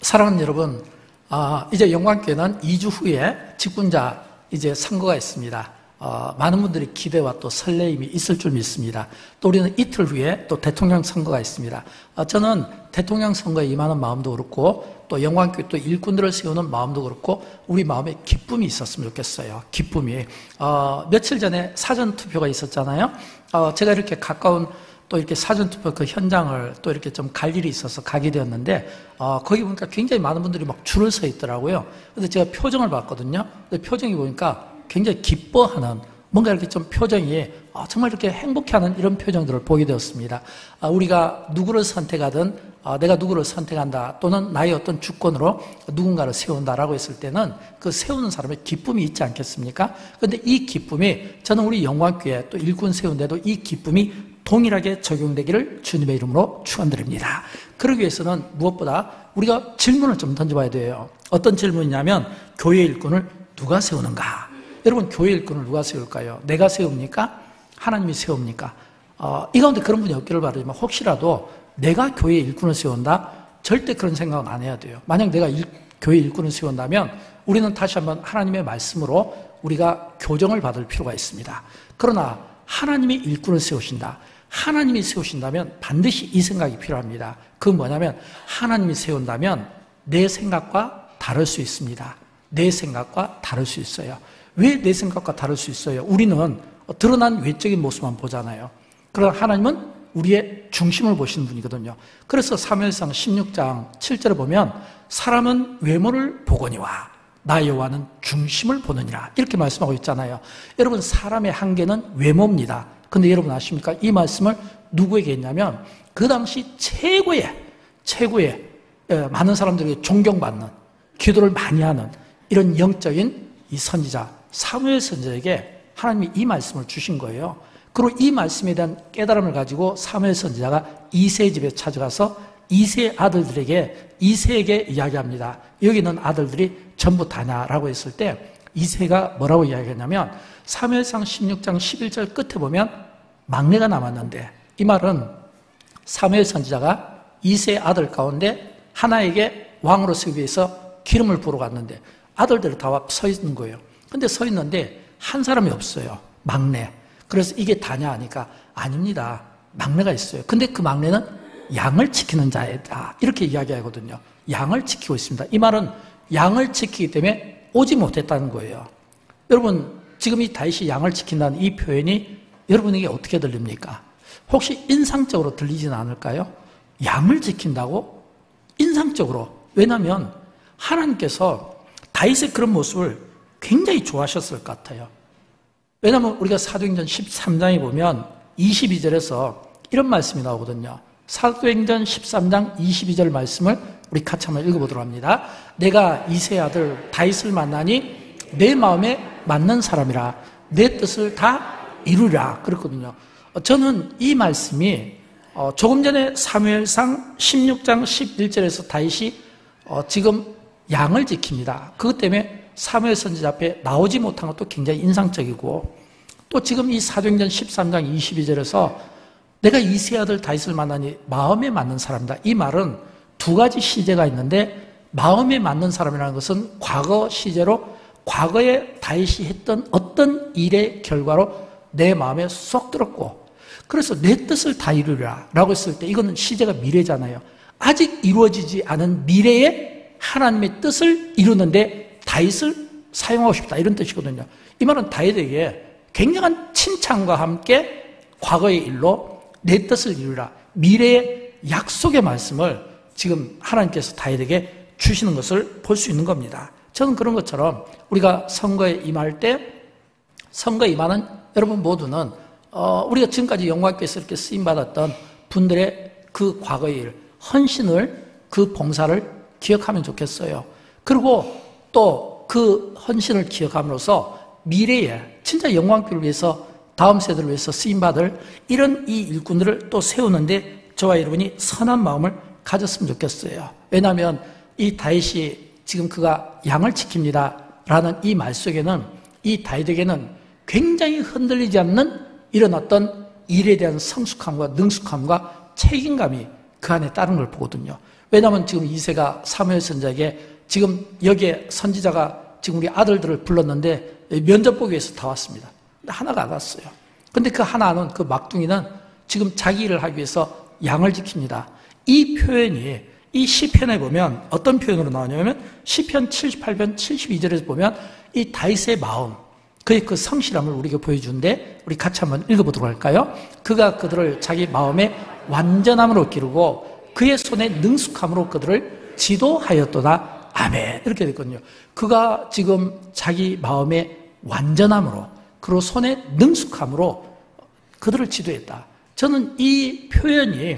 사랑하는 여러분, 이제 영광교회는 2주 후에 직분자 이제 선거가 있습니다. 많은 분들이 기대와 또 설레임이 있을 줄 믿습니다. 또 우리는 이틀 후에 또 대통령 선거가 있습니다. 저는 대통령 선거에 임하는 마음도 그렇고 또 영광교회 또 일꾼들을 세우는 마음도 그렇고 우리 마음에 기쁨이 있었으면 좋겠어요. 기쁨이. 며칠 전에 사전투표가 있었잖아요. 제가 이렇게 가까운 또 이렇게 사전투표 그 현장을 또 이렇게 좀 갈 일이 있어서 가게 되었는데, 거기 보니까 굉장히 많은 분들이 막 줄을 서 있더라고요. 근데 제가 표정을 봤거든요. 근데 표정이 보니까 굉장히 기뻐하는, 뭔가 이렇게 좀 표정이 정말 이렇게 행복해하는 이런 표정들을 보게 되었습니다. 우리가 누구를 선택하든 내가 누구를 선택한다 또는 나의 어떤 주권으로 누군가를 세운다라고 했을 때는 그 세우는 사람의 기쁨이 있지 않겠습니까? 그런데 이 기쁨이 저는 우리 영광교회 또 일꾼 세운데도 이 기쁨이 동일하게 적용되기를 주님의 이름으로 축원드립니다. 그러기 위해서는 무엇보다 우리가 질문을 좀 던져봐야 돼요. 어떤 질문이냐면 교회 일꾼을 누가 세우는가? 여러분, 교회 일꾼을 누가 세울까요? 내가 세웁니까? 하나님이 세웁니까? 이 가운데 그런 분이 없기를 바라지만 혹시라도 내가 교회 일꾼을 세운다? 절대 그런 생각은 안 해야 돼요. 만약 내가 교회 일꾼을 세운다면 우리는 다시 한번 하나님의 말씀으로 우리가 교정을 받을 필요가 있습니다. 그러나 하나님이 일꾼을 세우신다. 하나님이 세우신다면 반드시 이 생각이 필요합니다. 그건 뭐냐면 하나님이 세운다면 내 생각과 다를 수 있습니다. 내 생각과 다를 수 있어요. 왜 내 생각과 다를 수 있어요? 우리는 드러난 외적인 모습만 보잖아요. 그러나 하나님은 우리의 중심을 보시는 분이거든요. 그래서 사무엘상 16장 7절에 보면 사람은 외모를 보거니와 나 여호와는 중심을 보느니라 이렇게 말씀하고 있잖아요. 여러분, 사람의 한계는 외모입니다. 근데 여러분 아십니까? 이 말씀을 누구에게 했냐면 그 당시 최고의 많은 사람들에게 존경받는, 기도를 많이 하는 이런 영적인 이 선지자 사무엘 선지자에게 하나님이 이 말씀을 주신 거예요. 그리고 이 말씀에 대한 깨달음을 가지고 사무엘 선지자가 이새의 집에 찾아가서 이새의 아들들에게 이새에게 이야기합니다. 여기 있는 아들들이 전부 다냐라고 했을 때 이새가 뭐라고 이야기했냐면 사무엘상 16장 11절 끝에 보면 막내가 남았는데, 이 말은 사무엘 선지자가 이새의 아들 가운데 하나에게 왕으로 세우기 위해서 기름을 부으러 갔는데 아들들이 다 서 있는 거예요. 근데 서 있는데 한 사람이 없어요. 막내. 그래서 이게 다냐 하니까 아닙니다. 막내가 있어요. 근데 그 막내는 양을 지키는 자이다. 이렇게 이야기하거든요. 양을 지키고 있습니다. 이 말은 양을 지키기 때문에 오지 못했다는 거예요. 여러분, 지금 이 다윗이 양을 지킨다는 이 표현이 여러분에게 어떻게 들립니까? 혹시 인상적으로 들리지는 않을까요? 양을 지킨다고? 인상적으로. 왜냐하면 하나님께서 다윗의 그런 모습을 굉장히 좋아하셨을 것 같아요. 왜냐하면 우리가 사도행전 13장에 보면 22절에서 이런 말씀이 나오거든요. 사도행전 13장 22절 말씀을 우리 같이 한번 읽어보도록 합니다. 내가 이새의 아들 다윗을 만나니 내 마음에 맞는 사람이라 내 뜻을 다 이루리라 그랬거든요. 저는 이 말씀이 조금 전에 사무엘상 16장 11절에서 다윗이 지금 양을 지킵니다. 그것 때문에 사무엘 선지자 앞에 나오지 못한 것도 굉장히 인상적이고, 또 지금 이 사도행전 13장 22절에서 내가 이새의 아들 다윗을 만나니 마음에 맞는 사람이다. 이 말은 두 가지 시제가 있는데, 마음에 맞는 사람이라는 것은 과거 시제로 과거에 다윗이 했던 어떤 일의 결과로 내 마음에 쏙 들었고, 그래서 내 뜻을 다 이루리라 라고 했을 때 이거는 시제가 미래잖아요. 아직 이루어지지 않은 미래에 하나님의 뜻을 이루는데 다윗을 사용하고 싶다, 이런 뜻이거든요. 이 말은 다윗에게 굉장한 칭찬과 함께 과거의 일로 내 뜻을 이루라, 미래의 약속의 말씀을 지금 하나님께서 다윗에게 주시는 것을 볼 수 있는 겁니다. 저는 그런 것처럼 우리가 선거에 임할 때, 선거에 임하는 여러분 모두는 우리가 지금까지 영광교회에서 이렇게 쓰임받았던 분들의 그 과거의 일, 헌신을, 그 봉사를 기억하면 좋겠어요. 그리고 또 그 헌신을 기억함으로써 미래에 진짜 영광교회를 위해서, 다음 세대를 위해서 쓰임받을 이런 이 일꾼들을 또 세우는데 저와 여러분이 선한 마음을 가졌으면 좋겠어요. 왜냐하면 이 다윗이 지금 그가 양을 지킵니다 라는 이 말 속에는, 이 다윗에게는 굉장히 흔들리지 않는 이런 어떤 일에 대한 성숙함과 능숙함과 책임감이 그 안에 따른 걸 보거든요. 왜냐하면 지금 이새가 사무엘 선지자에게 지금 여기에 선지자가 지금 우리 아들들을 불렀는데 면접 보기 위해서 다 왔습니다. 근데 하나가 안 왔어요. 근데 그 하나는, 그 막둥이는 지금 자기 일을 하기 위해서 양을 지킵니다. 이 표현이 이 시편에 보면 어떤 표현으로 나오냐면 시편 78편 72절에서 보면 이 다윗의 마음, 그의 그 성실함을 우리에게 보여주는데 우리 같이 한번 읽어보도록 할까요? 그가 그들을 자기 마음의 완전함으로 기르고 그의 손의 능숙함으로 그들을 지도하였도다. 아멘. 이렇게 됐거든요. 그가 지금 자기 마음의 완전함으로 그리고 손의 능숙함으로 그들을 지도했다. 저는 이 표현이,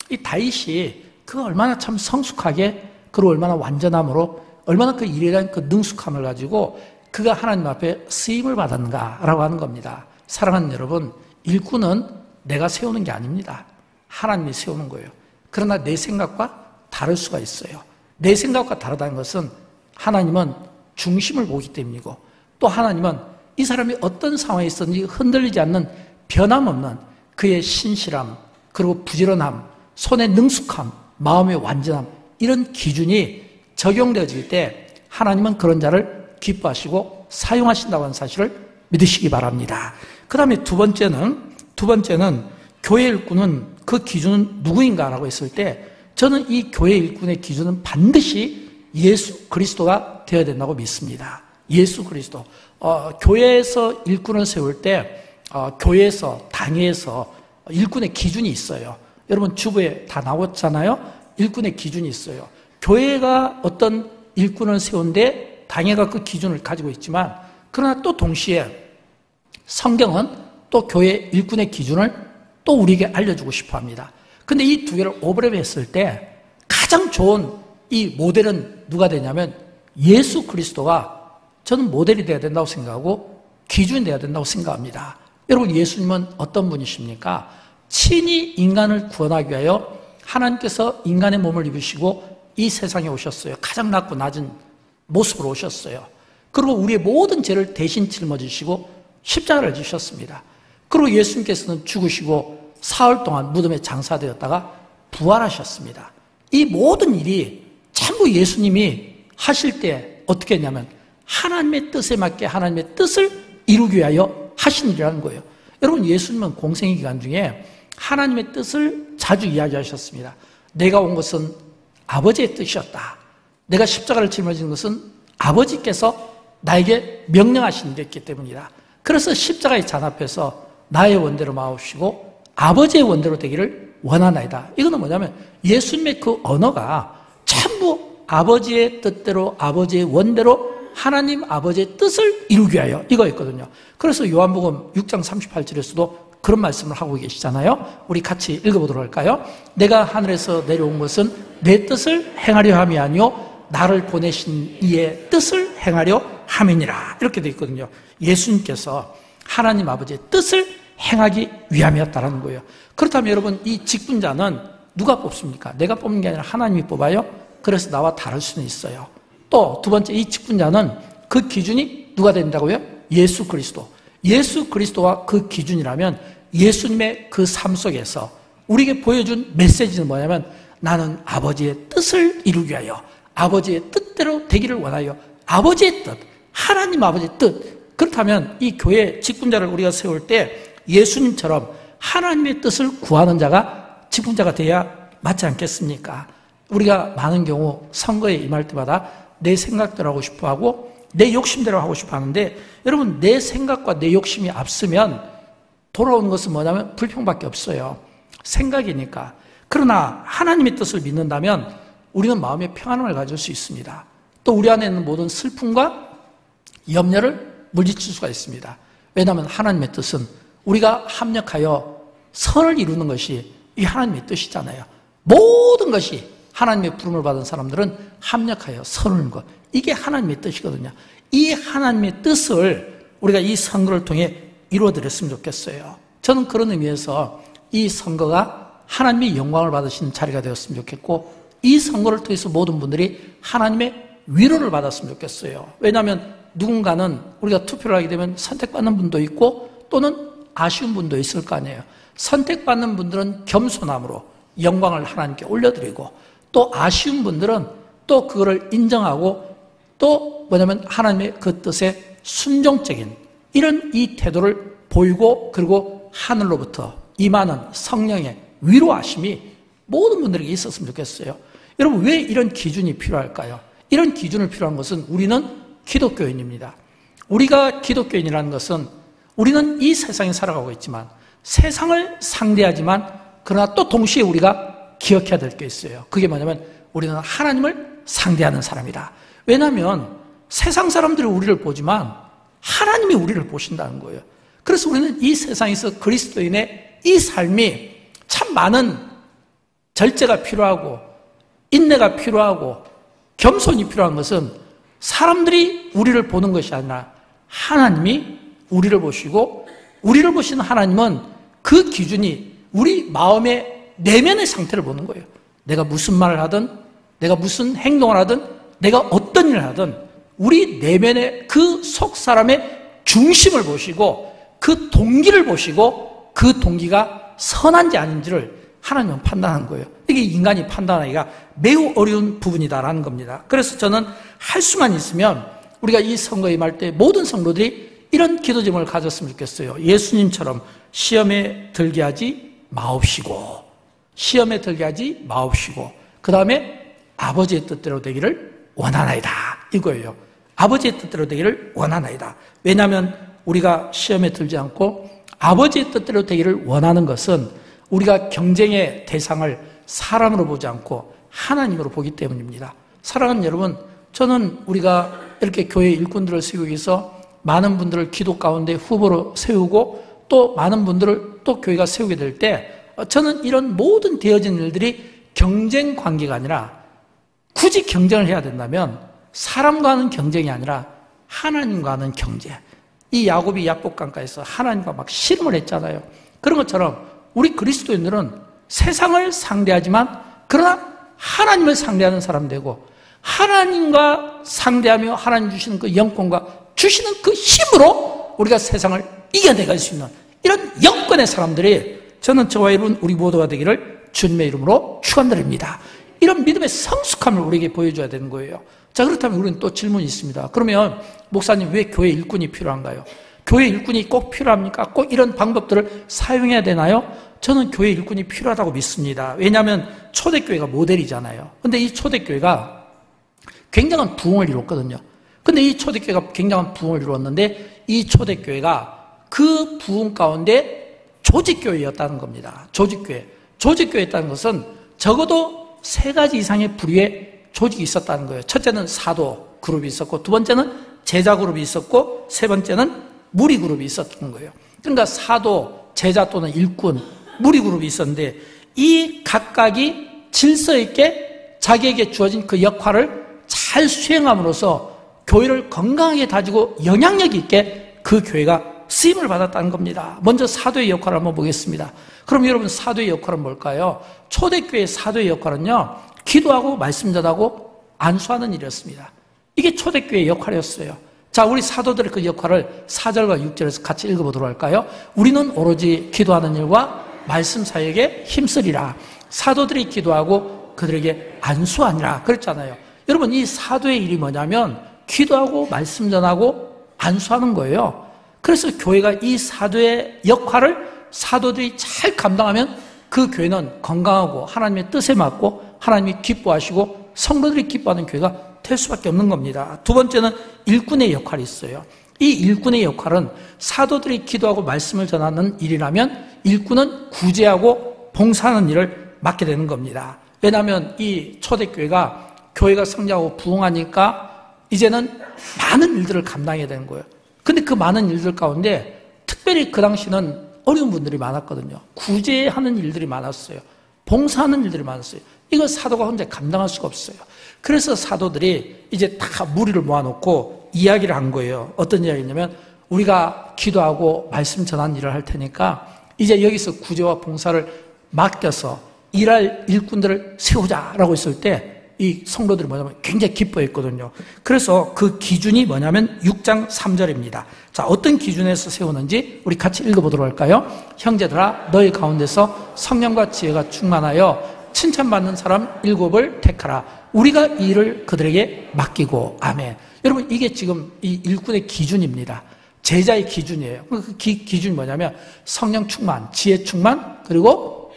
이 다윗이 그가 얼마나 참 성숙하게 그리고 얼마나 완전함으로 얼마나 그 일에 대한 그 능숙함을 가지고 그가 하나님 앞에 쓰임을 받았는가라고 하는 겁니다. 사랑하는 여러분, 일꾼은 내가 세우는 게 아닙니다. 하나님이 세우는 거예요. 그러나 내 생각과 다를 수가 있어요. 내 생각과 다르다는 것은 하나님은 중심을 보기 때문이고 또 하나님은 이 사람이 어떤 상황에 있었는지 흔들리지 않는 변함없는 그의 신실함, 그리고 부지런함, 손의 능숙함, 마음의 완전함, 이런 기준이 적용되어질 때 하나님은 그런 자를 기뻐하시고 사용하신다고 하는 사실을 믿으시기 바랍니다. 그 다음에 두 번째는 교회 일꾼은 그 기준은 누구인가라고 했을 때 저는 이 교회 일꾼의 기준은 반드시 예수 그리스도가 되어야 된다고 믿습니다. 예수 그리스도. 교회에서 일꾼을 세울 때 교회에서, 당회에서 일꾼의 기준이 있어요. 여러분 주부에 다 나왔잖아요. 일꾼의 기준이 있어요. 교회가 어떤 일꾼을 세운데 당회가 그 기준을 가지고 있지만 그러나 또 동시에 성경은 또 교회 일꾼의 기준을 또 우리에게 알려주고 싶어 합니다. 근데 이 두 개를 오버랩했을 때 가장 좋은 이 모델은 누가 되냐면 예수 그리스도가 저는 모델이 돼야 된다고 생각하고 기준이 돼야 된다고 생각합니다. 여러분 예수님은 어떤 분이십니까? 친히 인간을 구원하기 위하여 하나님께서 인간의 몸을 입으시고 이 세상에 오셨어요. 가장 낮고 낮은 모습으로 오셨어요. 그리고 우리의 모든 죄를 대신 짊어지시고 십자가를 지셨습니다. 그리고 예수님께서는 죽으시고 사흘 동안 무덤에 장사되었다가 부활하셨습니다. 이 모든 일이 전부 예수님이 하실 때 어떻게 했냐면 하나님의 뜻에 맞게 하나님의 뜻을 이루기 위하여 하신 일이라는 거예요. 여러분 예수님은 공생의 기간 중에 하나님의 뜻을 자주 이야기하셨습니다. 내가 온 것은 아버지의 뜻이었다. 내가 십자가를 짊어진 것은 아버지께서 나에게 명령하신 일이었기 때문이다. 그래서 십자가의 잔 앞에서 나의 원대로 마옵시고 아버지의 원대로 되기를 원하나이다. 이거는 뭐냐면 예수님의 그 언어가 전부 아버지의 뜻대로 아버지의 원대로 하나님 아버지의 뜻을 이루기 위하여 이거였거든요. 그래서 요한복음 6장 38절에서도 그런 말씀을 하고 계시잖아요. 우리 같이 읽어보도록 할까요? 내가 하늘에서 내려온 것은 내 뜻을 행하려 함이 아니요 나를 보내신 이의 뜻을 행하려 함이니라. 이렇게 되어 있거든요. 예수님께서 하나님 아버지의 뜻을 행하기 위함이었다는 거예요. 그렇다면 여러분 이 직분자는 누가 뽑습니까? 내가 뽑는 게 아니라 하나님이 뽑아요. 그래서 나와 다를 수는 있어요. 또 두 번째 이 직분자는 그 기준이 누가 된다고요? 예수 그리스도. 예수 그리스도와 그 기준이라면 예수님의 그 삶 속에서 우리에게 보여준 메시지는 뭐냐면 나는 아버지의 뜻을 이루기 위하여 아버지의 뜻대로 되기를 원하여 아버지의 뜻, 하나님 아버지의 뜻. 그렇다면 이 교회 직분자를 우리가 세울 때 예수님처럼 하나님의 뜻을 구하는 자가 직분자가 돼야 맞지 않겠습니까? 우리가 많은 경우 선거에 임할 때마다 내 생각대로 하고 싶어 하고 내 욕심대로 하고 싶어 하는데 여러분 내 생각과 내 욕심이 앞서면 돌아오는 것은 뭐냐면 불평밖에 없어요. 생각이니까. 그러나 하나님의 뜻을 믿는다면 우리는 마음의 평안을 가질 수 있습니다. 또 우리 안에 있는 모든 슬픔과 염려를 물리칠 수가 있습니다. 왜냐하면 하나님의 뜻은 우리가 합력하여 선을 이루는 것이 이 하나님의 뜻이잖아요. 모든 것이 하나님의 부름을 받은 사람들은 합력하여 선을 이루는 것. 이게 하나님의 뜻이거든요. 이 하나님의 뜻을 우리가 이 선거를 통해 이루어드렸으면 좋겠어요. 저는 그런 의미에서 이 선거가 하나님의 영광을 받으시는 자리가 되었으면 좋겠고 이 선거를 통해서 모든 분들이 하나님의 위로를 받았으면 좋겠어요. 왜냐하면 누군가는 우리가 투표를 하게 되면 선택받는 분도 있고 또는 아쉬운 분도 있을 거 아니에요. 선택받는 분들은 겸손함으로 영광을 하나님께 올려드리고 또 아쉬운 분들은 또 그거를 인정하고 또 뭐냐면 하나님의 그 뜻에 순종적인 이런 이 태도를 보이고 그리고 하늘로부터 임하는 성령의 위로하심이 모든 분들에게 있었으면 좋겠어요. 여러분 왜 이런 기준이 필요할까요? 이런 기준을 필요한 것은 우리는 기독교인입니다. 우리가 기독교인이라는 것은 우리는 이 세상에 살아가고 있지만 세상을 상대하지만 그러나 또 동시에 우리가 기억해야 될 게 있어요. 그게 뭐냐면 우리는 하나님을 상대하는 사람이다. 왜냐하면 세상 사람들이 우리를 보지만 하나님이 우리를 보신다는 거예요. 그래서 우리는 이 세상에서 그리스도인의 이 삶이 참 많은 절제가 필요하고 인내가 필요하고 겸손이 필요한 것은 사람들이 우리를 보는 것이 아니라 하나님이 우리를 보시고 우리를 보시는 하나님은 그 기준이 우리 마음의 내면의 상태를 보는 거예요. 내가 무슨 말을 하든 내가 무슨 행동을 하든 내가 어떤 일을 하든 우리 내면의 그 속 사람의 중심을 보시고 그 동기를 보시고 그 동기가 선한지 아닌지를 하나님은 판단하는 거예요. 이게 인간이 판단하기가 매우 어려운 부분이다라는 겁니다. 그래서 저는 할 수만 있으면 우리가 이 선거에 임할 때 모든 성도들이 이런 기도 제목을 가졌으면 좋겠어요. 예수님처럼 시험에 들게 하지 마옵시고 시험에 들게 하지 마옵시고 그 다음에 아버지의 뜻대로 되기를 원하나이다 이거예요. 아버지의 뜻대로 되기를 원하나이다. 왜냐하면 우리가 시험에 들지 않고 아버지의 뜻대로 되기를 원하는 것은 우리가 경쟁의 대상을 사람으로 보지 않고 하나님으로 보기 때문입니다. 사랑하는 여러분, 저는 우리가 이렇게 교회 일꾼들을 세우기 위해서 많은 분들을 기도 가운데 후보로 세우고 또 많은 분들을 또 교회가 세우게 될 때 저는 이런 모든 되어진 일들이 경쟁 관계가 아니라 굳이 경쟁을 해야 된다면 사람과 하는 경쟁이 아니라 하나님과 하는 경쟁. 이 야곱이 야복강가에서 하나님과 막 씨름을 했잖아요. 그런 것처럼 우리 그리스도인들은 세상을 상대하지만 그러나 하나님을 상대하는 사람 되고 하나님과 상대하며 하나님 주시는 그 영권과 주시는 그 힘으로 우리가 세상을 이겨내갈 수 있는 이런 영권의 사람들이 저는 저와 여러분 우리 모두가 되기를 주님의 이름으로 축원드립니다. 이런 믿음의 성숙함을 우리에게 보여줘야 되는 거예요. 자, 그렇다면 우리는 또 질문이 있습니다. 그러면 목사님 왜 교회 일꾼이 필요한가요? 교회 일꾼이 꼭 필요합니까? 꼭 이런 방법들을 사용해야 되나요? 저는 교회 일꾼이 필요하다고 믿습니다. 왜냐하면 초대교회가 모델이잖아요. 근데 이 초대교회가 굉장한 부흥을 이뤘거든요. 근데 이 초대교회가 굉장한 부흥을 이루었는데 이 초대교회가 그 부흥 가운데 조직교회였다는 겁니다. 조직교회. 조직교회였다는 것은 적어도 3가지 이상의 부류의 조직이 있었다는 거예요. 첫째는 사도 그룹이 있었고 두 번째는 제자 그룹이 있었고 세 번째는 무리 그룹이 있었던 거예요. 그러니까 사도, 제자 또는 일꾼, 무리 그룹이 있었는데 이 각각이 질서 있게 자기에게 주어진 그 역할을 잘 수행함으로써 교회를 건강하게 다지고 영향력 있게 그 교회가 쓰임을 받았다는 겁니다. 먼저 사도의 역할을 한번 보겠습니다. 그럼 여러분 사도의 역할은 뭘까요? 초대교회의 사도의 역할은요, 기도하고 말씀 전하고 안수하는 일이었습니다. 이게 초대교회의 역할이었어요. 자, 우리 사도들의 그 역할을 4절과 6절에서 같이 읽어보도록 할까요? 우리는 오로지 기도하는 일과 말씀 사역에 힘쓰리라. 사도들이 기도하고 그들에게 안수하니라 그랬잖아요. 여러분, 이 사도의 일이 뭐냐면 기도하고 말씀 전하고 안수하는 거예요. 그래서 교회가 이 사도의 역할을 사도들이 잘 감당하면 그 교회는 건강하고 하나님의 뜻에 맞고 하나님이 기뻐하시고 성도들이 기뻐하는 교회가 될 수밖에 없는 겁니다. 두 번째는 일꾼의 역할이 있어요. 이 일꾼의 역할은 사도들이 기도하고 말씀을 전하는 일이라면 일꾼은 구제하고 봉사하는 일을 맡게 되는 겁니다. 왜냐하면 이 초대교회가 교회가 성장하고 부흥하니까 이제는 많은 일들을 감당해야 되는 거예요. 근데 그 많은 일들 가운데 특별히 그 당시는 어려운 분들이 많았거든요. 구제하는 일들이 많았어요. 봉사하는 일들이 많았어요. 이걸 사도가 혼자 감당할 수가 없어요. 그래서 사도들이 이제 다 무리를 모아놓고 이야기를 한 거예요. 어떤 이야기냐면 우리가 기도하고 말씀 전하는 일을 할 테니까 이제 여기서 구제와 봉사를 맡겨서 일할 일꾼들을 세우자라고 했을 때 이 성도들이 뭐냐면 굉장히 기뻐했거든요. 그래서 그 기준이 뭐냐면 6장 3절입니다. 자, 어떤 기준에서 세우는지 우리 같이 읽어보도록 할까요? 형제들아, 너희 가운데서 성령과 지혜가 충만하여 칭찬받는 사람 7을 택하라. 우리가 이 일을 그들에게 맡기고. 아멘. 여러분, 이게 지금 이 일꾼의 기준입니다. 제자의 기준이에요. 그 기준이 뭐냐면 성령 충만, 지혜 충만, 그리고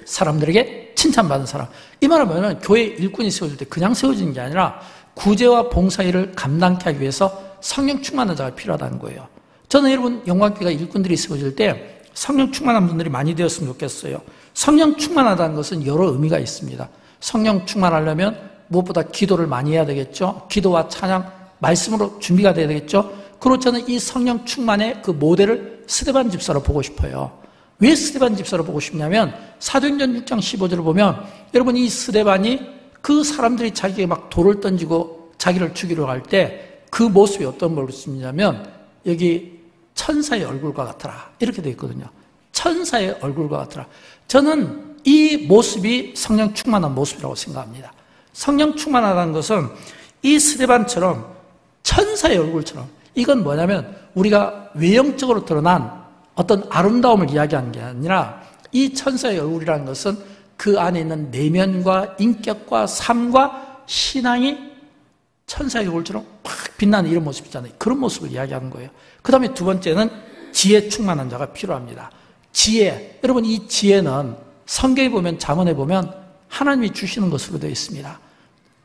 사람들에게 칭찬받는 사람. 이 말은 뭐냐면 교회 일꾼이 세워질 때 그냥 세워지는 게 아니라 구제와 봉사일을 감당케 하기 위해서 성령 충만한 자가 필요하다는 거예요. 저는 여러분 영광교회가 일꾼들이 세워질 때 성령 충만한 분들이 많이 되었으면 좋겠어요. 성령 충만하다는 것은 여러 의미가 있습니다. 성령 충만하려면 무엇보다 기도를 많이 해야 되겠죠. 기도와 찬양, 말씀으로 준비가 돼야 되겠죠. 그리고 저는 이 성령 충만의 그 모델을 스데반 집사로 보고 싶어요. 왜 스데반 집사로 보고 싶냐면 사도행전 6장 15절을 보면 여러분 이 스데반이 그 사람들이 자기에게 막 돌을 던지고 자기를 죽이러 갈 때 그 모습이 어떤 모습이냐면 여기 천사의 얼굴과 같더라 이렇게 되어 있거든요. 천사의 얼굴과 같더라. 저는 이 모습이 성령 충만한 모습이라고 생각합니다. 성령 충만하다는 것은 이 스데반처럼 천사의 얼굴처럼, 이건 뭐냐면 우리가 외형적으로 드러난 어떤 아름다움을 이야기하는 게 아니라 이 천사의 얼굴이라는 것은 그 안에 있는 내면과 인격과 삶과 신앙이 천사의 얼굴처럼 팍 빛나는 이런 모습 있잖아요. 그런 모습을 이야기하는 거예요. 그 다음에 두 번째는 지혜 충만한 자가 필요합니다. 지혜, 여러분 이 지혜는 성경에 보면 잠언에 보면 하나님이 주시는 것으로 되어 있습니다.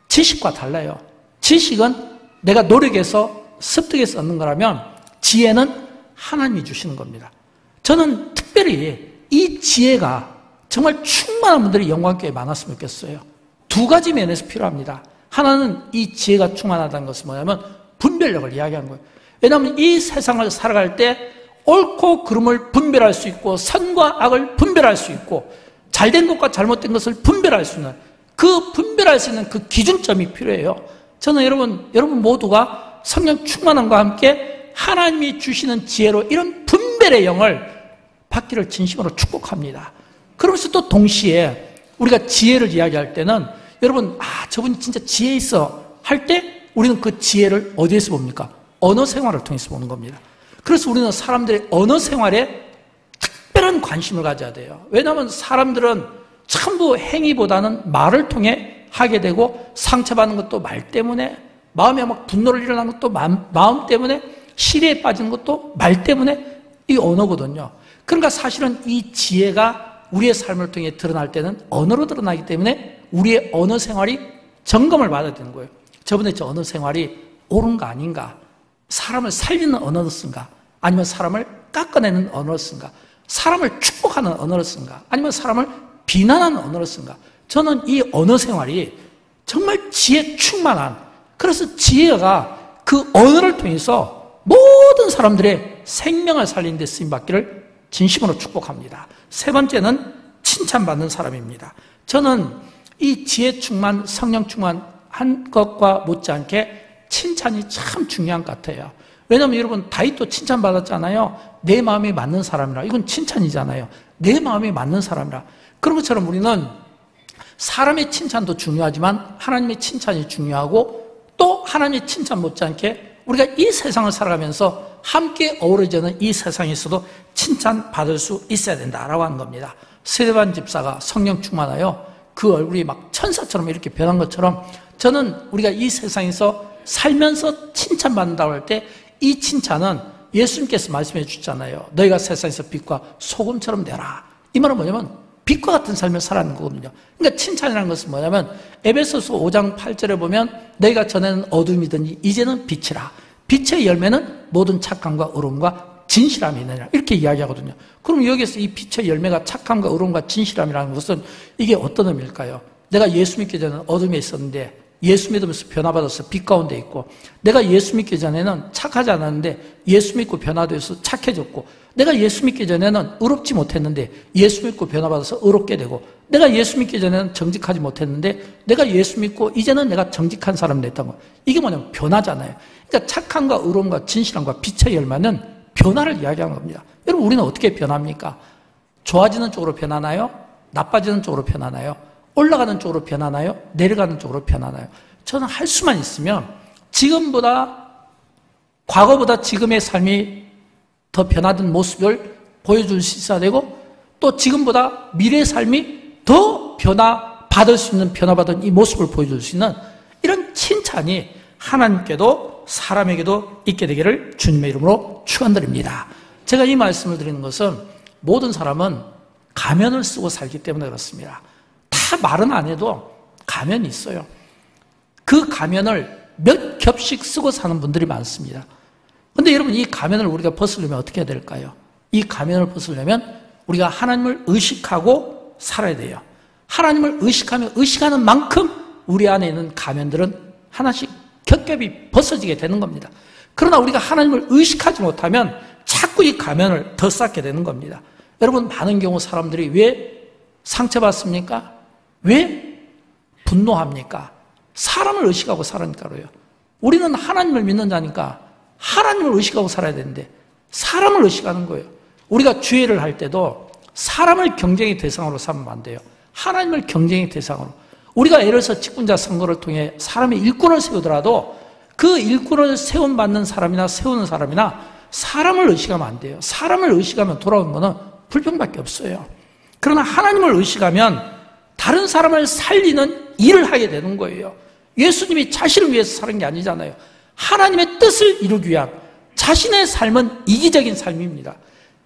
지식과 달라요. 지식은 내가 노력해서 습득해서 얻는 거라면 지혜는 하나님이 주시는 겁니다. 저는 특별히 이 지혜가 정말 충만한 분들이 영광교회에 많았으면 좋겠어요. 두 가지 면에서 필요합니다. 하나는 이 지혜가 충만하다는 것은 뭐냐면 분별력을 이야기하는 거예요. 왜냐하면 이 세상을 살아갈 때 옳고 그름을 분별할 수 있고 선과 악을 분별할 수 있고 잘된 것과 잘못된 것을 분별할 수 있는 그 분별할 수 있는 그 기준점이 필요해요. 저는 여러분 모두가 성령 충만함과 함께 하나님이 주시는 지혜로 이런 분별의 영을 받기를 진심으로 축복합니다. 그러면서 또 동시에 우리가 지혜를 이야기할 때는 여러분 저분이 진짜 지혜 있어 할 때 우리는 그 지혜를 어디에서 봅니까? 언어 생활을 통해서 보는 겁니다. 그래서 우리는 사람들의 언어 생활에 특별한 관심을 가져야 돼요. 왜냐하면 사람들은 전부 행위보다는 말을 통해 하게 되고 상처받는 것도 말 때문에, 마음에 막 분노를 일어나는 것도 마음 때문에, 시리에 빠지는 것도 말 때문에 이 언어거든요. 그러니까 사실은 이 지혜가 우리의 삶을 통해 드러날 때는 언어로 드러나기 때문에 우리의 언어 생활이 점검을 받아야 되는 거예요. 저번에 저 언어 생활이 옳은가 아닌가, 사람을 살리는 언어를 쓴가, 아니면 사람을 깎아내는 언어를 쓴가, 사람을 축복하는 언어를 쓴가, 아니면 사람을 비난하는 언어를 쓴가. 저는 이 언어 생활이 정말 지혜 충만한, 그래서 지혜가 그 언어를 통해서 모든 사람들의 생명을 살리는 데 쓰임받기를 진심으로 축복합니다. 세 번째는 칭찬받는 사람입니다. 저는 이 지혜 충만, 성령 충만한 것과 못지않게 칭찬이 참 중요한 것 같아요. 왜냐하면 여러분 다윗도 칭찬받았잖아요. 내 마음에 맞는 사람이라. 이건 칭찬이잖아요. 내 마음에 맞는 사람이라. 그런 것처럼 우리는 사람의 칭찬도 중요하지만 하나님의 칭찬이 중요하고, 또 하나님의 칭찬 못지않게 우리가 이 세상을 살아가면서 함께 어우러지는 이 세상에서도 칭찬받을 수 있어야 된다라고 하는 겁니다. 스데반 집사가 성령 충만하여 그 얼굴이 막 천사처럼 이렇게 변한 것처럼, 저는 우리가 이 세상에서 살면서 칭찬받는다고 할 때 이 칭찬은 예수님께서 말씀해 주셨잖아요. 너희가 세상에서 빛과 소금처럼 되라. 이 말은 뭐냐면 빛과 같은 삶을 살아가는 거거든요. 그러니까 칭찬이라는 것은 뭐냐면 에베소서 5장 8절에 보면 너희가 전에는 어둠이더니 이제는 빛이라. 빛의 열매는 모든 착함과 의로움과 진실함이 있느니라. 이렇게 이야기하거든요. 그럼 여기서 이 빛의 열매가 착함과 의로움과 진실함이라는 것은 이게 어떤 의미일까요? 내가 예수 믿기 전에는 어둠에 있었는데 예수 믿으면서 변화받아서 빛 가운데 있고, 내가 예수 믿기 전에는 착하지 않았는데 예수 믿고 변화되어서 착해졌고, 내가 예수 믿기 전에는 의롭지 못했는데 예수 믿고 변화받아서 의롭게 되고, 내가 예수 믿기 전에는 정직하지 못했는데 내가 예수 믿고 이제는 내가 정직한 사람이 됐다는 거예요. 이게 뭐냐면 변화잖아요. 그러니까 착함과 의로움과 진실함과 빛의 열매는 변화를 이야기하는 겁니다. 여러분 우리는 어떻게 변합니까? 좋아지는 쪽으로 변하나요? 나빠지는 쪽으로 변하나요? 올라가는 쪽으로 변하나요? 내려가는 쪽으로 변하나요? 저는 할 수만 있으면 지금보다, 과거보다 지금의 삶이 더 변화된 모습을 보여줄 수 있어야 되고, 또 지금보다 미래의 삶이 더 받을 수 있는 변화받은 이 모습을 보여줄 수 있는 이런 칭찬이 하나님께도 사람에게도 있게 되기를 주님의 이름으로 축원드립니다. 제가 이 말씀을 드리는 것은 모든 사람은 가면을 쓰고 살기 때문에 그렇습니다. 다 말은 안 해도 가면이 있어요. 그 가면을 몇 겹씩 쓰고 사는 분들이 많습니다. 그런데 여러분, 이 가면을 우리가 벗으려면 어떻게 해야 될까요? 이 가면을 벗으려면 우리가 하나님을 의식하고 살아야 돼요. 하나님을 의식하며 의식하는 만큼 우리 안에 있는 가면들은 하나씩 겹겹이 벗어지게 되는 겁니다. 그러나 우리가 하나님을 의식하지 못하면 자꾸 이 가면을 더 쌓게 되는 겁니다. 여러분, 많은 경우 사람들이 왜 상처받습니까? 왜 분노합니까? 사람을 의식하고 살으니까로요. 우리는 하나님을 믿는 자니까 하나님을 의식하고 살아야 되는데 사람을 의식하는 거예요. 우리가 주의를 할 때도 사람을 경쟁의 대상으로 삼으면 안 돼요. 하나님을 경쟁의 대상으로. 우리가 예를 들어서 직분자 선거를 통해 사람의 일꾼을 세우더라도 그 일꾼을 세움받는 사람이나 세우는 사람이나 사람을 의식하면 안 돼요. 사람을 의식하면 돌아오는 거는 불평밖에 없어요. 그러나 하나님을 의식하면 다른 사람을 살리는 일을 하게 되는 거예요. 예수님이 자신을 위해서 사는 게 아니잖아요. 하나님의 뜻을 이루기 위한 자신의 삶은 이기적인 삶입니다.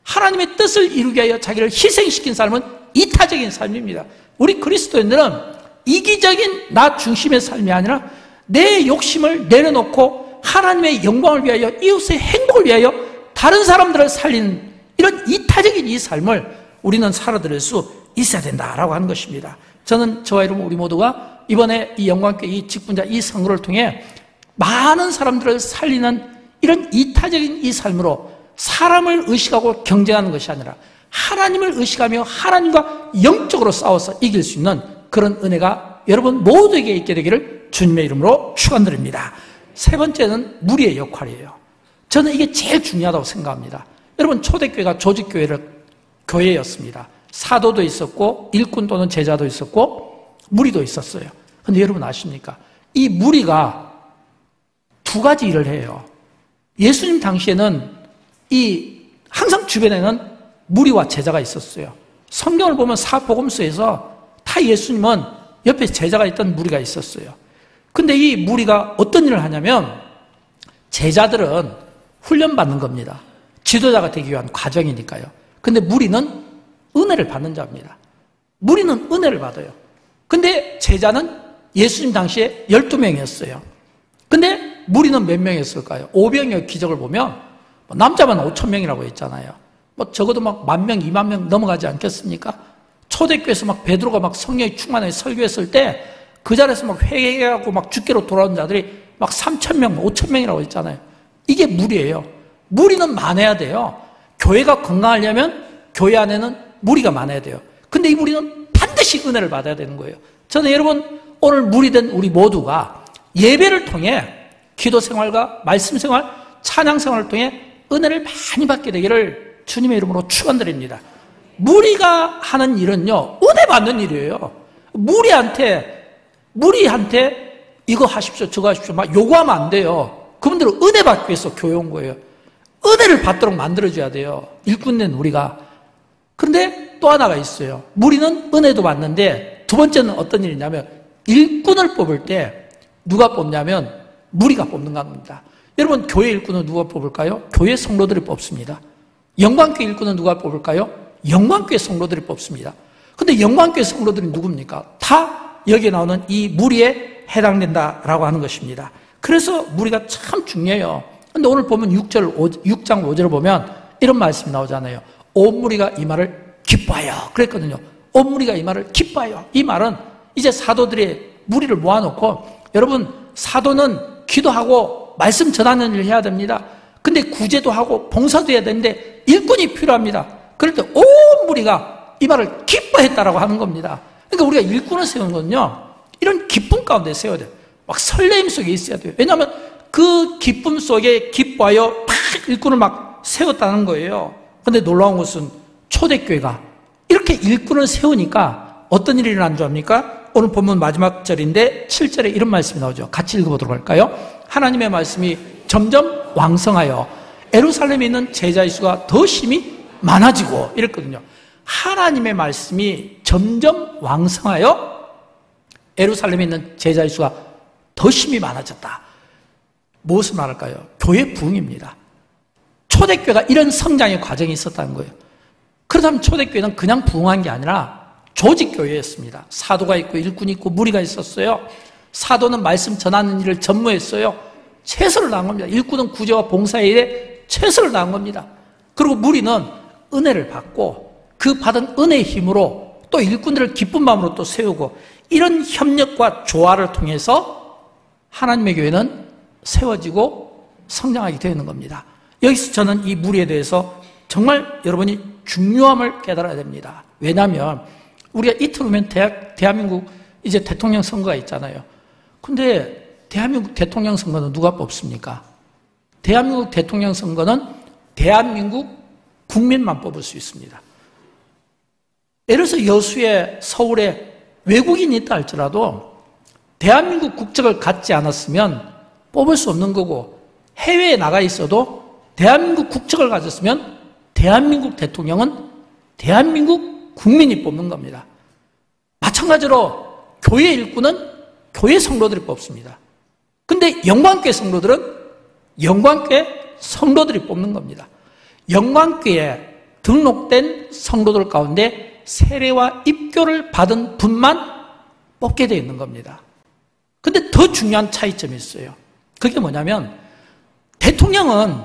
하나님의 뜻을 이루기 위하여 자기를 희생시킨 삶은 이타적인 삶입니다. 우리 그리스도인들은 이기적인 나 중심의 삶이 아니라 내 욕심을 내려놓고 하나님의 영광을 위하여 이웃의 행복을 위하여 다른 사람들을 살리는 이런 이타적인 이 삶을 우리는 살아들일 수 있어야 된다라고 하는 것입니다. 저는 저와 여러분 우리 모두가 이번에 이 영광교회 이 직분자 이 선거를 통해 많은 사람들을 살리는 이런 이타적인 이 삶으로 사람을 의식하고 경쟁하는 것이 아니라 하나님을 의식하며 하나님과 영적으로 싸워서 이길 수 있는 그런 은혜가 여러분 모두에게 있게 되기를 주님의 이름으로 축원드립니다. 세 번째는 무리의 역할이에요. 저는 이게 제일 중요하다고 생각합니다. 여러분, 초대교회가 조직교회였습니다. 사도도 있었고 일꾼 또는 제자도 있었고 무리도 있었어요. 그런데 여러분 아십니까? 이 무리가 두 가지 일을 해요. 예수님 당시에는 항상 주변에는 무리와 제자가 있었어요. 성경을 보면 사복음서에서 다 예수님은 옆에 제자가 있던 무리가 있었어요. 근데 이 무리가 어떤 일을 하냐면 제자들은 훈련받는 겁니다. 지도자가 되기 위한 과정이니까요. 근데 무리는 은혜를 받는 자입니다. 무리는 은혜를 받아요. 근데 제자는 예수님 당시에 12명이었어요. 근데 무리는 몇 명이었을까요? 5병의 기적을 보면 남자만 5,000명이라고 했잖아요. 적어도 10,000명, 20,000명 넘어가지 않겠습니까? 초대교회에서 베드로가 성령이 충만해 설교했을 때 그 자리에서 회개하고 죽기로 돌아온 자들이 3,000명, 5,000명이라고 했잖아요. 이게 무리예요. 무리는 많아야 돼요. 교회가 건강하려면 교회 안에는 무리가 많아야 돼요. 근데 이 무리는 반드시 은혜를 받아야 되는 거예요. 저는 여러분 오늘 무리된 우리 모두가 예배를 통해 기도 생활과 말씀 생활, 찬양 생활을 통해 은혜를 많이 받게 되기를 주님의 이름으로 축원드립니다. 무리가 하는 일은요, 은혜 받는 일이에요. 무리한테 이거 하십시오, 저거 하십시오 막 요구하면 안 돼요. 그분들은 은혜 받기 위해서 교회 온 거예요. 은혜를 받도록 만들어줘야 돼요. 일꾼된 우리가. 그런데 또 하나가 있어요. 무리는 은혜도 받는데 두 번째는 어떤 일이냐면 일꾼을 뽑을 때 누가 뽑냐면 무리가 뽑는 겁니다. 여러분, 교회 일꾼은 누가 뽑을까요? 교회 성도들이 뽑습니다. 영광교회 일꾼은 누가 뽑을까요? 영광교회 성도들이 뽑습니다. 근데 영광교회 성도들이 누굽니까? 다 여기에 나오는 이 무리에 해당된다라고 하는 것입니다. 그래서 무리가 참 중요해요. 근데 오늘 보면 6장 5절을 보면 이런 말씀이 나오잖아요. 온 무리가 이 말을 기뻐하여 그랬거든요. 온 무리가 이 말을 기뻐하여. 이 말은 이제 사도들이 무리를 모아놓고 여러분, 사도는 기도하고 말씀 전하는 일을 해야 됩니다. 근데 구제도 하고 봉사도 해야 되는데 일꾼이 필요합니다. 그럴 때 온 무리가 이 말을 기뻐했다라고 하는 겁니다. 그러니까 우리가 일꾼을 세우는 건요, 이런 기쁨 가운데 세워야 돼요. 설레임 속에 있어야 돼요. 왜냐하면 그 기쁨 속에 기뻐하여 일꾼을 세웠다는 거예요. 그런데 놀라운 것은 초대교회가 이렇게 일꾼을 세우니까 어떤 일이 일어난 줄 압니까? 오늘 본문 마지막 절인데 7절에 이런 말씀이 나오죠. 같이 읽어보도록 할까요? 하나님의 말씀이 점점 왕성하여 예루살렘에 있는 제자의 수가 더 심히 많아지고 이랬거든요. 하나님의 말씀이 점점 왕성하여 예루살렘에 있는 제자의 수가 더 심히 많아졌다. 무엇을 말할까요? 교회 부흥입니다. 초대교회가 이런 성장의 과정이 있었다는 거예요. 그렇다면 초대교회는 그냥 부흥한 게 아니라 조직교회였습니다. 사도가 있고 일꾼이 있고 무리가 있었어요. 사도는 말씀 전하는 일을 전무했어요. 최선을 다한 겁니다. 일꾼은 구제와 봉사의 일에 최선을 다한 겁니다. 그리고 무리는 은혜를 받고 그 받은 은혜의 힘으로 또 일꾼들을 기쁜 마음으로 또 세우고, 이런 협력과 조화를 통해서 하나님의 교회는 세워지고 성장하게 되는 겁니다. 여기서 저는 이 무리에 대해서 정말 여러분이 중요함을 깨달아야 됩니다. 왜냐하면 우리가 이틀 후면 대한민국 이제 대통령 선거가 있잖아요. 근데 대한민국 대통령 선거는 누가 뽑습니까? 대한민국 대통령 선거는 대한민국 국민만 뽑을 수 있습니다. 예를 들어서 여수에, 서울에 외국인이 있다 할지라도 대한민국 국적을 갖지 않았으면 뽑을 수 없는 거고, 해외에 나가 있어도 대한민국 국적을 가졌으면 대한민국 대통령은 대한민국 국민이 뽑는 겁니다. 마찬가지로 교회 일꾼은 교회 성도들이 뽑습니다. 근데 영광교회 성도들은 영광교회 성도들이 뽑는 겁니다. 영광교회에 등록된 성도들 가운데 세례와 입교를 받은 분만 뽑게 되어 있는 겁니다. 근데 더 중요한 차이점이 있어요. 그게 뭐냐면 대통령은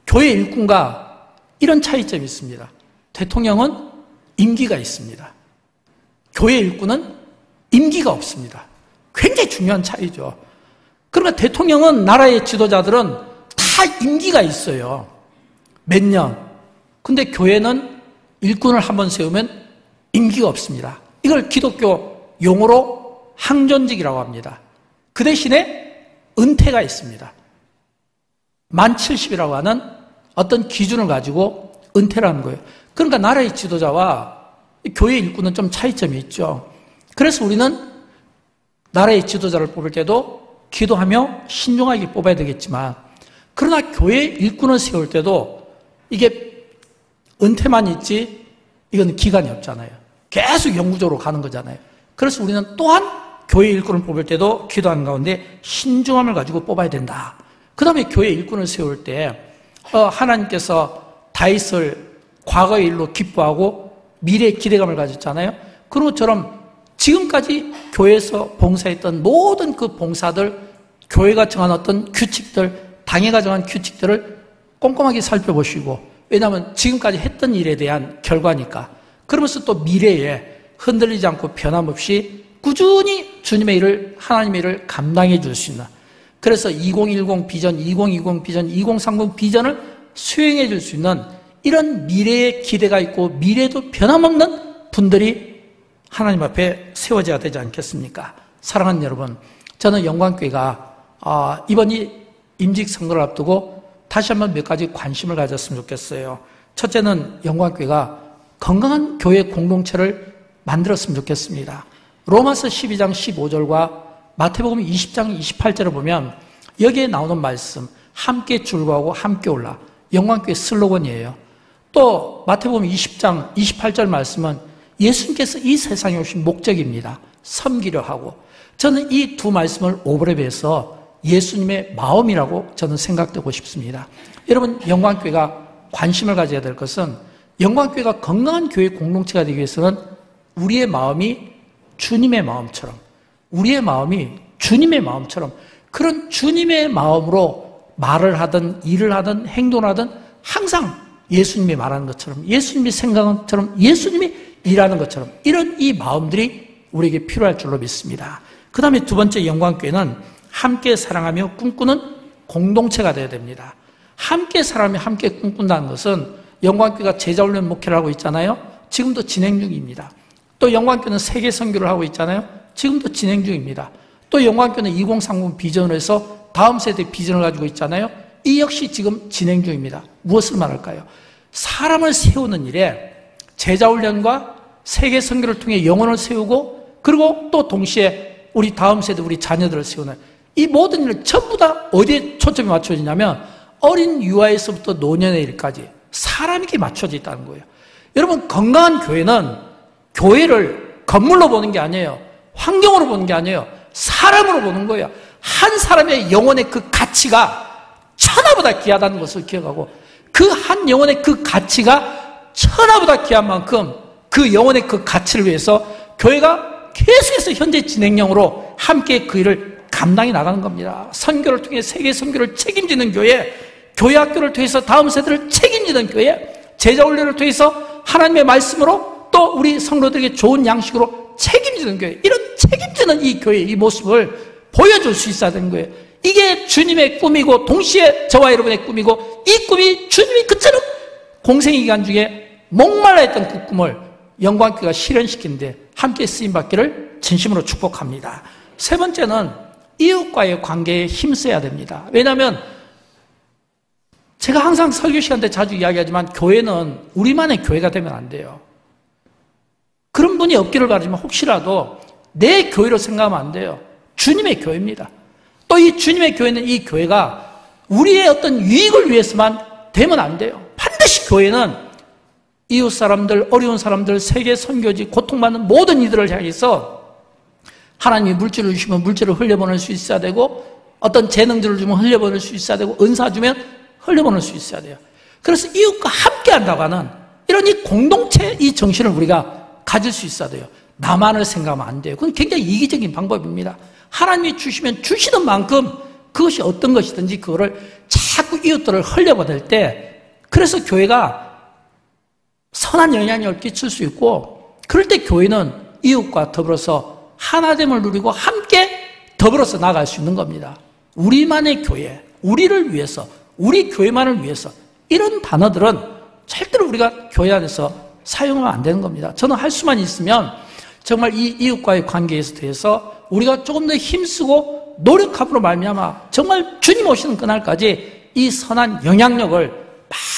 교회 일꾼과 이런 차이점이 있습니다. 대통령은 임기가 있습니다. 교회 일꾼은 임기가 없습니다. 굉장히 중요한 차이죠. 그러니까 대통령은, 나라의 지도자들은 다 임기가 있어요. 몇 년. 근데 교회는 일꾼을 한번 세우면 임기가 없습니다. 이걸 기독교 용어로 항존직이라고 합니다. 그 대신에 은퇴가 있습니다. 만 70이라고 하는 어떤 기준을 가지고 은퇴를 하는 거예요. 그러니까 나라의 지도자와 교회 일꾼은 좀 차이점이 있죠. 그래서 우리는 나라의 지도자를 뽑을 때도 기도하며 신중하게 뽑아야 되겠지만, 그러나 교회 일꾼을 세울 때도 이게 은퇴만 있지 이건 기간이 없잖아요. 계속 영구적으로 가는 거잖아요. 그래서 우리는 또한 교회 일꾼을 뽑을 때도 기도하는 가운데 신중함을 가지고 뽑아야 된다. 그 다음에 교회 일꾼을 세울 때 하나님께서 다윗을 과거의 일로 기뻐하고 미래의 기대감을 가졌잖아요. 그런 것처럼 지금까지 교회에서 봉사했던 모든 그 봉사들, 교회가 정한 어떤 규칙들, 당회가 정한 규칙들을 꼼꼼하게 살펴보시고, 왜냐하면 지금까지 했던 일에 대한 결과니까. 그러면서 또 미래에 흔들리지 않고 변함없이 꾸준히 주님의 일을, 하나님의 일을 감당해 줄 수 있는, 그래서 2010 비전, 2020 비전, 2030 비전을 수행해 줄 수 있는 이런 미래의 기대가 있고 미래에도 변함없는 분들이 하나님 앞에 세워져야 되지 않겠습니까? 사랑하는 여러분, 저는 영광교회가 이번 임직 선거를 앞두고 다시 한번 몇 가지 관심을 가졌으면 좋겠어요. 첫째는 영광교회가 건강한 교회 공동체를 만들었으면 좋겠습니다. 로마서 12장 15절과 마태복음 20장 28절을 보면 여기에 나오는 말씀, 함께 즐거워하고 함께 올라, 영광교회 슬로건이에요. 또 마태복음 20장 28절 말씀은 예수님께서 이 세상에 오신 목적입니다. 섬기려 하고, 저는 이 두 말씀을 오버랩해서 예수님의 마음이라고 저는 생각되고 싶습니다. 여러분, 영광교회가 관심을 가져야 될 것은, 영광교회가 건강한 교회 공동체가 되기 위해서는 우리의 마음이 주님의 마음처럼, 우리의 마음이 주님의 마음처럼, 그런 주님의 마음으로 말을 하든 일을 하든 행동을 하든 항상 예수님이 말하는 것처럼, 예수님이 생각하는 것처럼, 예수님이 일하는 것처럼, 이런 이 마음들이 우리에게 필요할 줄로 믿습니다. 그 다음에 두 번째, 영광교회는 함께 사랑하며 꿈꾸는 공동체가 되어야 됩니다. 함께 사랑하며 함께 꿈꾼다는 것은, 영광교회가 제자훈련 목회를 하고 있잖아요. 지금도 진행 중입니다. 또 영광교회는 세계 선교를 하고 있잖아요. 지금도 진행 중입니다. 또 영광교회는 2030 비전을 해서 다음 세대 비전을 가지고 있잖아요. 이 역시 지금 진행 중입니다. 무엇을 말할까요? 사람을 세우는 일에 제자훈련과 세계 선교를 통해 영혼을 세우고, 그리고 또 동시에 우리 다음 세대, 우리 자녀들을 세우는 이 모든 일을 전부 다 어디에 초점이 맞춰지냐면 어린 유아에서부터 노년의 일까지 사람에게 맞춰져 있다는 거예요. 여러분, 건강한 교회는 교회를 건물로 보는 게 아니에요. 환경으로 보는 게 아니에요. 사람으로 보는 거예요. 한 사람의 영혼의 그 가치가 천하보다 귀하다는 것을 기억하고 그 한 영혼의 그 가치가 천하보다 귀한 만큼 그 영혼의 그 가치를 위해서 교회가 계속해서 현재 진행형으로 함께 그 일을 감당해 나가는 겁니다. 선교를 통해 세계 선교를 책임지는 교회, 교회 학교를 통해서 다음 세대를 책임지는 교회, 제자 훈련을 통해서 하나님의 말씀으로 또 우리 성도들에게 좋은 양식으로 책임지는 교회, 이런 책임지는 이 교회의 이 모습을 보여줄 수 있어야 되는 거예요. 이게 주님의 꿈이고 동시에 저와 여러분의 꿈이고 이 꿈이 주님이 그처럼 공생의 기간 중에 목말라 했던 그 꿈을 영광교회가 실현시키는데 함께 쓰임받기를 진심으로 축복합니다. 세 번째는 이웃과의 관계에 힘써야 됩니다. 왜냐하면 제가 항상 설교 시간 때 자주 이야기하지만 교회는 우리만의 교회가 되면 안 돼요. 그런 분이 없기를 바라지만 혹시라도 내 교회로 생각하면 안 돼요. 주님의 교회입니다. 또 이 주님의 교회는 이 교회가 우리의 어떤 유익을 위해서만 되면 안 돼요. 반드시 교회는 이웃 사람들, 어려운 사람들, 세계 선교지, 고통받는 모든 이들을 향해서 하나님이 물질을 주시면 물질을 흘려보낼 수 있어야 되고 어떤 재능들을 주면 흘려보낼 수 있어야 되고 은사 주면 흘려보낼 수 있어야 돼요. 그래서 이웃과 함께 한다고 하는 이런 이 공동체 이 정신을 우리가 가질 수 있어야 돼요. 나만을 생각하면 안 돼요. 그건 굉장히 이기적인 방법입니다. 하나님이 주시면 주시는 만큼 그것이 어떤 것이든지 그거를 자꾸 이웃들을 흘려보낼 때 그래서 교회가 선한 영향력을 끼칠 수 있고 그럴 때 교회는 이웃과 더불어서 하나됨을 누리고 함께 더불어서 나갈 수 있는 겁니다. 우리만의 교회, 우리를 위해서, 우리 교회만을 위해서 이런 단어들은 절대로 우리가 교회 안에서 사용하면 안 되는 겁니다. 저는 할 수만 있으면 정말 이 이웃과의 관계에 대해서 우리가 조금 더 힘쓰고 노력함으로 말미암아 정말 주님 오시는 그날까지 이 선한 영향력을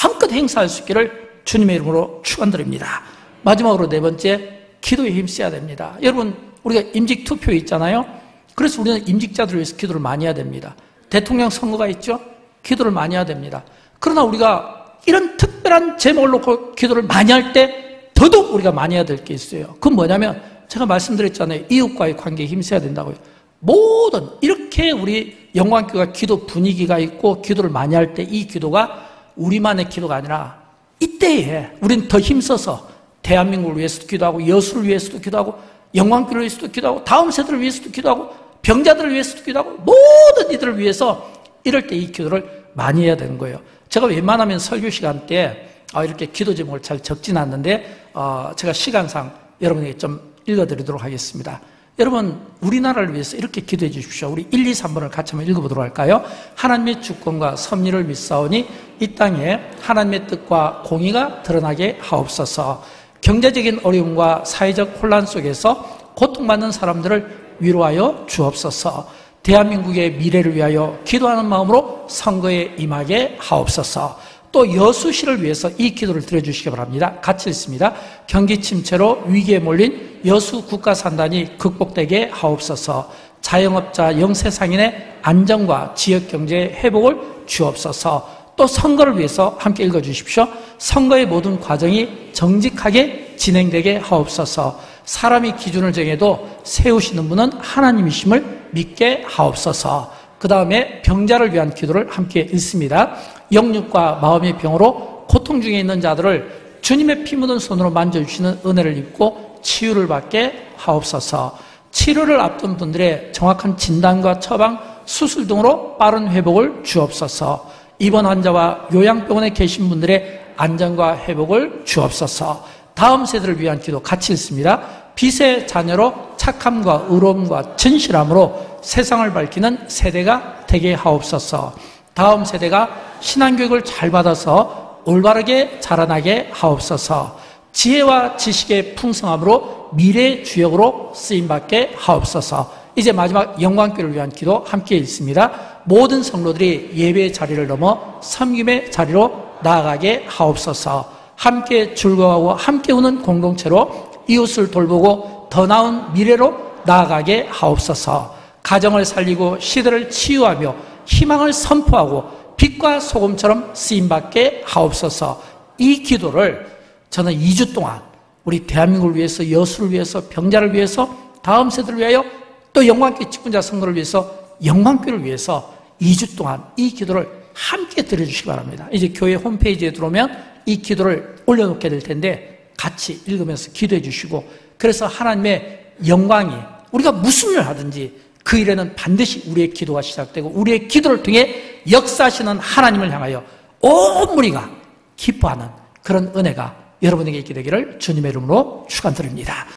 마음껏 행사할 수 있기를 주님의 이름으로 축원드립니다. 마지막으로 네 번째, 기도에 힘써야 됩니다. 여러분, 우리가 임직 투표 있잖아요. 그래서 우리는 임직자들을 위해서 기도를 많이 해야 됩니다. 대통령 선거가 있죠. 기도를 많이 해야 됩니다. 그러나 우리가 이런 특별한 제목을 놓고 기도를 많이 할 때 더더욱 우리가 많이 해야 될 게 있어요. 그건 뭐냐면 제가 말씀드렸잖아요. 이웃과의 관계에 힘써야 된다고요. 모든 이렇게 우리 영광교회가 기도 분위기가 있고 기도를 많이 할 때 이 기도가 우리만의 기도가 아니라 이때에 우리는 더 힘써서 대한민국을 위해서도 기도하고 여수를 위해서도 기도하고 영광교회를 위해서도 기도하고 다음 세대를 위해서도 기도하고 병자들을 위해서도 기도하고 모든 이들을 위해서 이럴 때 이 기도를 많이 해야 되는 거예요. 제가 웬만하면 설교 시간 때 이렇게 기도 제목을 잘 적진 않는데 제가 시간상 여러분에게 좀 읽어드리도록 하겠습니다. 여러분, 우리나라를 위해서 이렇게 기도해 주십시오. 우리 1, 2, 3번을 같이 한번 읽어보도록 할까요? 하나님의 주권과 섭리를 믿사오니 이 땅에 하나님의 뜻과 공의가 드러나게 하옵소서. 경제적인 어려움과 사회적 혼란 속에서 고통받는 사람들을 위로하여 주옵소서. 대한민국의 미래를 위하여 기도하는 마음으로 선거에 임하게 하옵소서. 또 여수시를 위해서 이 기도를 드려주시기 바랍니다. 같이 읽습니다. 경기 침체로 위기에 몰린 여수 국가산단이 극복되게 하옵소서. 자영업자 영세상인의 안정과 지역경제의 회복을 주옵소서. 또 선거를 위해서 함께 읽어주십시오. 선거의 모든 과정이 정직하게 진행되게 하옵소서. 사람이 기준을 정해도 세우시는 분은 하나님이심을 믿게 하옵소서. 그 다음에 병자를 위한 기도를 함께 읽습니다. 영육과 마음의 병으로 고통 중에 있는 자들을 주님의 피 묻은 손으로 만져주시는 은혜를 입고 치유를 받게 하옵소서. 치료를 앞둔 분들의 정확한 진단과 처방, 수술 등으로 빠른 회복을 주옵소서. 입원 환자와 요양병원에 계신 분들의 안전과 회복을 주옵소서. 다음 세대를 위한 기도 같이 읽습니다. 빛의 자녀로 착함과 의로움과 진실함으로 세상을 밝히는 세대가 되게 하옵소서. 다음 세대가 신앙교육을 잘 받아서 올바르게 자라나게 하옵소서. 지혜와 지식의 풍성함으로 미래의 주역으로 쓰임받게 하옵소서. 이제 마지막 영광교회를 위한 기도 함께 읽습니다. 모든 성도들이 예배의 자리를 넘어 섬김의 자리로 나아가게 하옵소서. 함께 즐거워하고 함께 우는 공동체로 이웃을 돌보고 더 나은 미래로 나아가게 하옵소서. 가정을 살리고 시대를 치유하며 희망을 선포하고 빛과 소금처럼 쓰임받게 하옵소서. 이 기도를 저는 2주 동안 우리 대한민국을 위해서, 여수를 위해서, 병자를 위해서 다음 세대를 위하여 또 영광교회 직분자 성도를 위해서 영광교회를 위해서 2주 동안 이 기도를 함께 드려주시기 바랍니다. 이제 교회 홈페이지에 들어오면 이 기도를 올려놓게 될 텐데 같이 읽으면서 기도해 주시고, 그래서 하나님의 영광이 우리가 무슨 일을 하든지 그 일에는 반드시 우리의 기도가 시작되고 우리의 기도를 통해 역사하시는 하나님을 향하여 온 무리가 기뻐하는 그런 은혜가 여러분에게 있게 되기를 주님의 이름으로 축원드립니다.